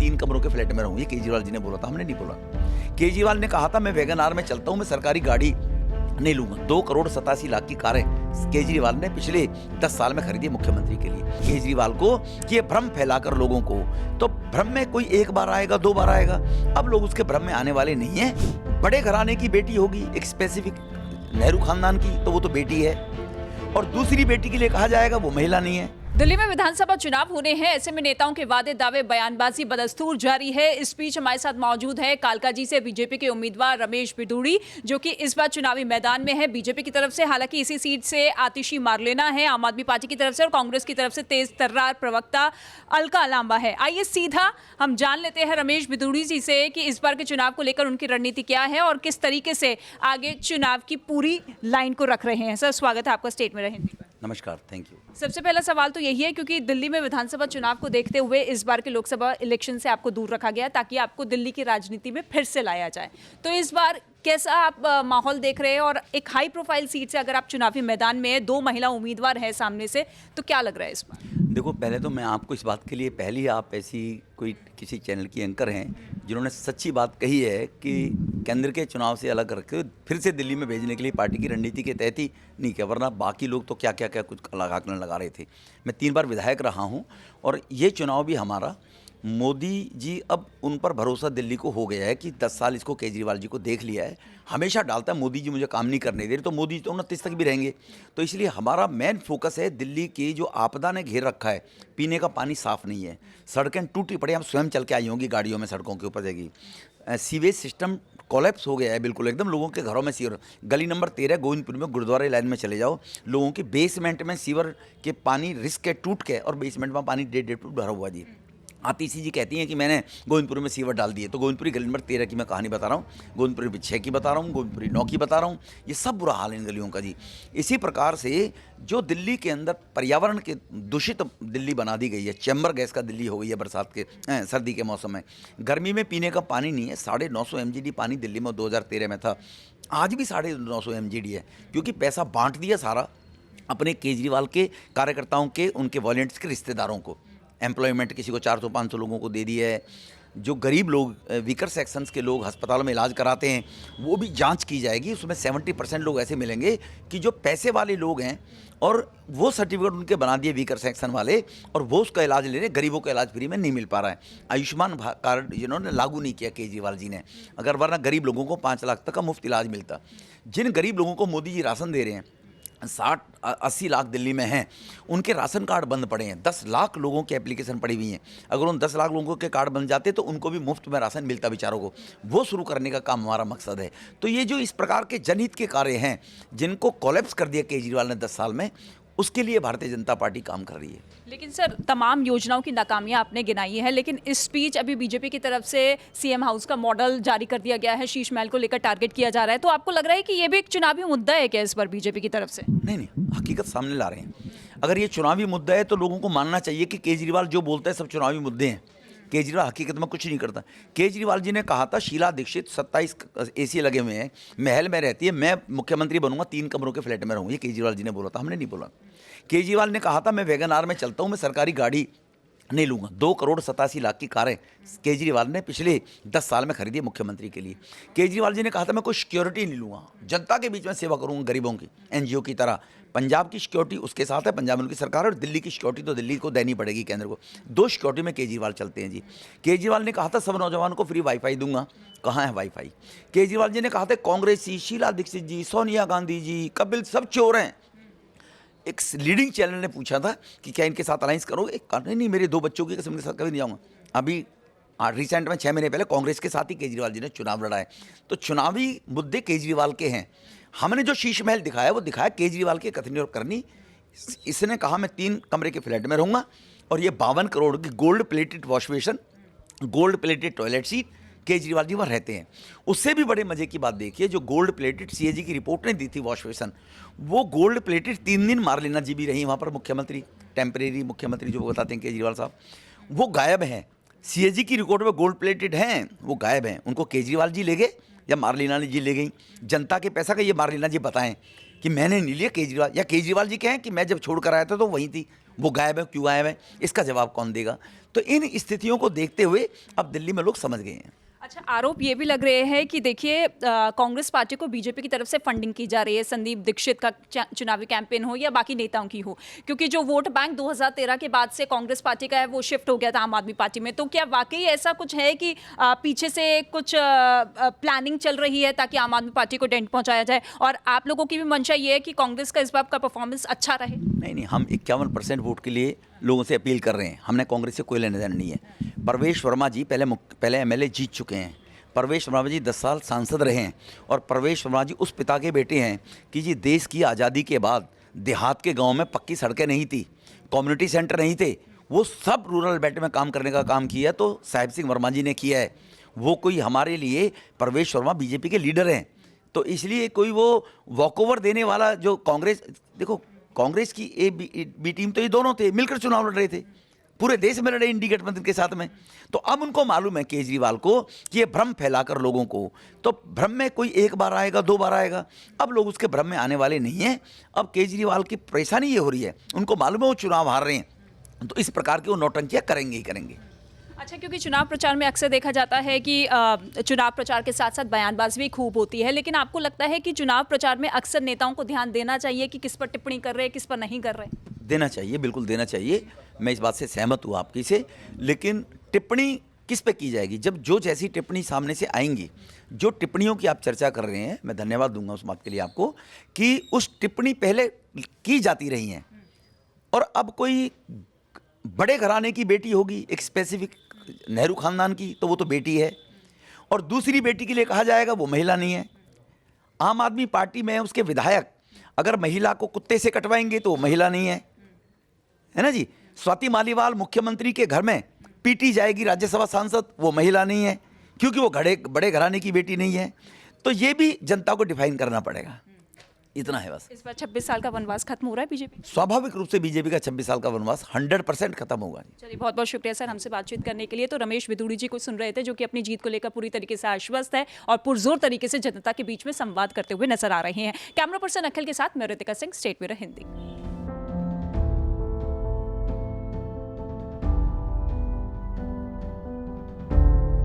3 कमरों के फ्लैट में रहूँ, ये केजरीवाल जी ने बोला था, हमने नहीं बोला। केजरीवाल ने कहा था मैं वैगन आर में चलता हूँ, मैं सरकारी गाड़ी नहीं लूंगा। 2,87,00,000 की कारें केजरीवाल ने पिछले 10 साल में खरीदी मुख्यमंत्री के लिए। केजरीवाल को कि ये भ्रम फैलाकर लोगों को, तो भ्रम में कोई एक बार आएगा, 2 बार आएगा, अब लोग उसके भ्रम में आने वाले नहीं है। बड़े घराने की बेटी होगी, एक स्पेसिफिक नेहरू खानदान की, तो वो तो बेटी है, और दूसरी बेटी के लिए कहा जाएगा वो महिला नहीं है। दिल्ली में विधानसभा चुनाव होने हैं, ऐसे में नेताओं के वादे दावे बयानबाजी बदस्तूर जारी है। इस बीच हमारे साथ मौजूद है कालकाजी से बीजेपी के उम्मीदवार रमेश बिधूड़ी, जो कि इस बार चुनावी मैदान में है बीजेपी की तरफ से। हालांकि इसी सीट से आतिशी मारलेना है आम आदमी पार्टी की तरफ से, और कांग्रेस की तरफ से तेज तर्रार प्रवक्ता अलका लांबा है। आइए सीधा हम जान लेते हैं रमेश बिधूड़ी जी से कि इस बार के चुनाव को लेकर उनकी रणनीति क्या है और किस तरीके से आगे चुनाव की पूरी लाइन को रख रहे हैं। सर, स्वागत है आपका स्टेट में रहें। नमस्कार, थैंक यू। सबसे पहला सवाल तो यही है, क्योंकि दिल्ली में विधानसभा चुनाव को देखते हुए इस बार के लोकसभा इलेक्शन से आपको दूर रखा गया ताकि आपको दिल्ली की राजनीति में फिर से लाया जाए। तो इस बार कैसा आप माहौल देख रहे हैं, और एक हाई प्रोफाइल सीट से अगर आप चुनावी मैदान में हैं, 2 महिला उम्मीदवार हैं सामने से, तो क्या लग रहा है इस बार? देखो, पहले तो मैं आपको इस बात के लिए, पहली आप ऐसी कोई किसी चैनल की एंकर हैं जिन्होंने सच्ची बात कही है कि केंद्र के चुनाव से अलग रख फिर से दिल्ली में भेजने के लिए पार्टी की रणनीति के तहत ही नहीं किया, वरना बाकी लोग तो क्या क्या क्या कुछ लगा रहे थे। मैं 3 बार विधायक रहा हूँ, और ये चुनाव भी हमारा, मोदी जी अब उन पर भरोसा दिल्ली को हो गया है कि 10 साल इसको केजरीवाल जी को देख लिया है। हमेशा डालता है मोदी जी मुझे काम नहीं करने दे रहे, तो मोदी जी तो 29 तक भी रहेंगे। तो इसलिए हमारा मेन फोकस है दिल्ली की जो आपदा ने घेर रखा है, पीने का पानी साफ़ नहीं है, सड़कें टूटी पड़ी, हम स्वयं चल के आई होंगी गाड़ियों में, सड़कों के ऊपर जाएगी, सीवेज सिस्टम कोलैप्स हो गया है बिल्कुल एकदम, लोगों के घरों में सीवर, गली नंबर 13 गोविंदपुर में गुरुद्वारा लाइन में चले जाओ, लोगों के बेसमेंट में सीवर के पानी रिस्क के टूट के, और बेसमेंट में पानी 1.5 फुट भरा हुआ जी। आतिशी जी कहती हैं कि मैंने गोविंदपुर में सीवर डाल दिए, तो गोविंदपुरी गली नंबर 13 की मैं कहानी बता रहा हूँ, गोविंदपुरी 6 की बता रहा हूँ, गोविंदपुरी 9 की बता रहा हूँ, ये सब बुरा हाल है इन गलियों का जी। इसी प्रकार से जो दिल्ली के अंदर पर्यावरण के दूषित दिल्ली बना दी गई है, चैम्बर गैस का दिल्ली हो गई है बरसात के सर्दी के मौसम में। गर्मी में पीने का पानी नहीं है, 950 MGD पानी दिल्ली में 2013 में था, आज भी 950 MGD है, क्योंकि पैसा बांट दिया सारा अपने केजरीवाल के कार्यकर्ताओं के, उनके वॉलंटियर्स के रिश्तेदारों को। एम्प्लॉयमेंट किसी को 400-500 लोगों को दे दिया है। जो गरीब लोग, वीकर सेक्शंस के लोग अस्पतालों में इलाज कराते हैं, वो भी जांच की जाएगी, उसमें 70% लोग ऐसे मिलेंगे कि जो पैसे वाले लोग हैं, और वो सर्टिफिकेट उनके बना दिए वीकर सेक्शन वाले, और वो उसका इलाज ले रहे, गरीबों का इलाज फ्री में नहीं मिल पा रहा है। आयुष्मान कार्ड जिन्होंने लागू नहीं किया केजरीवाल जी ने, अगर वरना गरीब लोगों को 5 लाख तक का मुफ्त इलाज मिलता। जिन गरीब लोगों को मोदी जी राशन दे रहे हैं, 60-80 लाख दिल्ली में हैं, उनके राशन कार्ड बंद पड़े हैं, 10 लाख लोगों की एप्लीकेशन पड़ी हुई हैं। अगर उन 10 लाख लोगों के कार्ड बन जाते तो उनको भी मुफ्त में राशन मिलता बेचारों को, वो शुरू करने का काम हमारा मकसद है। तो ये जो इस प्रकार के जनहित के कार्य हैं जिनको कोलैप्स कर दिया केजरीवाल ने 10 साल में, उसके लिए भारतीय जनता पार्टी काम कर रही है। लेकिन सर, तमाम योजनाओं की नाकामियां आपने गिनाई है, लेकिन इस बीच अभी बीजेपी की तरफ से सीएम हाउस का मॉडल जारी कर दिया गया है, शीश महल को लेकर टारगेट किया जा रहा है, तो आपको लग रहा है कि ये भी एक चुनावी मुद्दा है क्या इस बार बीजेपी की तरफ से? नहीं, हकीकत सामने ला रहे हैं। अगर ये चुनावी मुद्दा है तो लोगों को मानना चाहिए कि केजरीवाल जो बोलता है सब चुनावी मुद्दे हैं। केजरीवाल हकीकत में कुछ नहीं करता। केजरीवाल जी ने कहा था शीला दीक्षित 27 AC लगे हुए हैं, महल में रहती है, मैं मुख्यमंत्री बनूंगा, 3 कमरों के फ्लैट में रहूँ, ये केजरीवाल जी ने बोला था, हमने नहीं बोला। केजरीवाल ने कहा था मैं वैगन आर में चलता हूँ, मैं सरकारी गाड़ी नहीं लूँगा। 2,87,00,000 की कारें केजरीवाल ने पिछले 10 साल में खरीदी मुख्यमंत्री के लिए। केजरीवाल जी ने कहा था मैं कोई सिक्योरिटी नहीं लूँगा, जनता के बीच में सेवा करूँगा गरीबों की, NGO की तरह। पंजाब की सिक्योरिटी उसके साथ है, पंजाब में उनकी सरकार है, और दिल्ली की सिक्योरिटी तो दिल्ली को देनी पड़ेगी केंद्र को। 2 सिक्योरिटी में केजरीवाल चलते हैं जी। केजरीवाल ने कहा था सब नौजवानों को फ्री वाईफाई दूंगा, कहाँ है वाईफाई? केजरीवाल जी ने कहा था कांग्रेस जी, शीला दीक्षित जी, सोनिया गांधी जी, कपिल सब चोर हैं। एक लीडिंग चैनल ने पूछा था कि क्या इनके साथ अलायंस करोगे? नहीं, मेरे 2 बच्चों की कसम के साथ कभी नहीं जाऊँगा। अभी रिसेंट में 6 महीने पहले कांग्रेस के साथ ही केजरीवाल जी ने चुनाव लड़ा है। तो चुनावी मुद्दे केजरीवाल के हैं। हमने जो शीश महल दिखाया वो दिखाया केजरीवाल की कथनी और करनी। इसने कहा मैं 3 कमरे के फ्लैट में रहूँगा, और ये 52 करोड़ की gold plated wash basin, gold plated toilet seat, Kejriwal ji वहाँ रहते हैं। उससे भी बड़े मजे की बात देखिए, जो गोल्ड प्लेटेड CAG की रिपोर्ट ने दी थी वॉश बेसिन, वो गोल्ड प्लेटेड 3 दिन मारलेना जी भी रही वहाँ पर मुख्यमंत्री, टेम्परेरी मुख्यमंत्री जो बताते हैं केजरीवाल साहब, वो गायब हैं। CAG की रिकॉर्ड में गोल्ड प्लेटेड हैं, वो गायब हैं। उनको केजरीवाल जी ले गए या मारलेना जी ले गई? जनता के पैसा का ये मारलेना जी बताएं कि मैंने नहीं लिया केजरीवाल, या केजरीवाल जी कहें कि मैं जब छोड़ कर आया था तो वहीं थी, वो गायब है, क्यों गायब है? इसका जवाब कौन देगा? तो इन स्थितियों को देखते हुए अब दिल्ली में लोग समझ गए हैं। अच्छा, आरोप ये भी लग रहे हैं कि देखिए कांग्रेस पार्टी को बीजेपी की तरफ से फंडिंग की जा रही है, संदीप दीक्षित का चुनावी कैंपेन हो या बाकी नेताओं की हो, क्योंकि जो वोट बैंक 2013 के बाद से कांग्रेस पार्टी का है वो शिफ्ट हो गया था आम आदमी पार्टी में। तो क्या वाकई ऐसा कुछ है कि पीछे से कुछ प्लानिंग चल रही है ताकि आम आदमी पार्टी को डेंट पहुंचाया जाए, और आप लोगों की भी मंशा ये है कि कांग्रेस का इस बार का परफॉर्मेंस अच्छा रहे? नहीं, हम 51% वोट के लिए लोगों से अपील कर रहे हैं। हमने कांग्रेस से कोई लेना देना नहीं है। परवेश वर्मा जी पहले एमएलए जीत चुके हैं। परवेश वर्मा जी 10 साल सांसद रहे हैं, और परवेश वर्मा जी उस पिता के बेटे हैं कि जी देश की आज़ादी के बाद देहात के गांव में पक्की सड़कें नहीं थी, कम्युनिटी सेंटर नहीं थे, वो सब रूरल बेल्ट में काम करने का काम किया तो साहिब सिंह वर्मा जी ने किया है। वो कोई हमारे लिए परवेश वर्मा बीजेपी के लीडर हैं, तो इसलिए कोई वो वॉकओवर देने वाला जो कांग्रेस, देखो कांग्रेस की ए बी टीम तो ये दोनों थे, मिलकर चुनाव लड़ रहे थे, पूरे देश में लड़े इंडी गठबंधन के साथ में। तो अब उनको मालूम है केजरीवाल को कि ये भ्रम फैलाकर लोगों को, तो भ्रम में कोई एक बार आएगा 2 बार आएगा, अब लोग उसके भ्रम में आने वाले नहीं हैं। अब केजरीवाल की परेशानी ये हो रही है, उनको मालूम है वो चुनाव हार रहे हैं, तो इस प्रकार की वो नौटंकियाँ करेंगे ही करेंगे। अच्छा, क्योंकि चुनाव प्रचार में अक्सर देखा जाता है कि चुनाव प्रचार के साथ साथ बयानबाजी भी खूब होती है, लेकिन आपको लगता है कि चुनाव प्रचार में अक्सर नेताओं को ध्यान देना चाहिए कि किस पर टिप्पणी कर रहे हैं, किस पर नहीं कर रहे? देना चाहिए, बिल्कुल देना चाहिए, मैं इस बात से सहमत हूँ आपकी से। लेकिन टिप्पणी किस पे की जाएगी? जब जो जैसी टिप्पणी सामने से आएंगी, जो टिप्पणियों की आप चर्चा कर रहे हैं, मैं धन्यवाद दूंगा उस बात के लिए आपको कि उस टिप्पणी पहले की जाती रही हैं, और अब कोई बड़े घराने की बेटी होगी, एक स्पेसिफिक नेहरू खानदान की, तो वो तो बेटी है, और दूसरी बेटी के लिए कहा जाएगा वो महिला नहीं है। आम आदमी पार्टी में उसके विधायक अगर महिला को कुत्ते से कटवाएंगे तो वो महिला नहीं है ना जी। स्वाति मालीवाल मुख्यमंत्री के घर में पीटी जाएगी राज्यसभा सांसद, वो महिला नहीं है, क्योंकि वो बड़े घराने की बेटी नहीं है। तो ये भी जनता को डिफाइन करना पड़ेगा, इतना है बस। इस बार 26 साल का वनवास खत्म हो रहा है बीजेपी? स्वाभाविक रूप से बीजेपी का 26 साल का वनवास 100% खत्म होगा। चलिए, बहुत बहुत शुक्रिया सर हमसे बातचीत करने के लिए। तो रमेश बिधूड़ी जी को सुन रहे थे, जो कि अपनी जीत को लेकर पूरी तरीके से आश्वस्त है और पुरजोर तरीके से जनता के बीच में संवाद करते हुए नजर आ रहे हैं। कैमरा पर्सन अखिल के साथ मैं ऋतिका सिंह, स्टेट ब्यूरो हिंदी।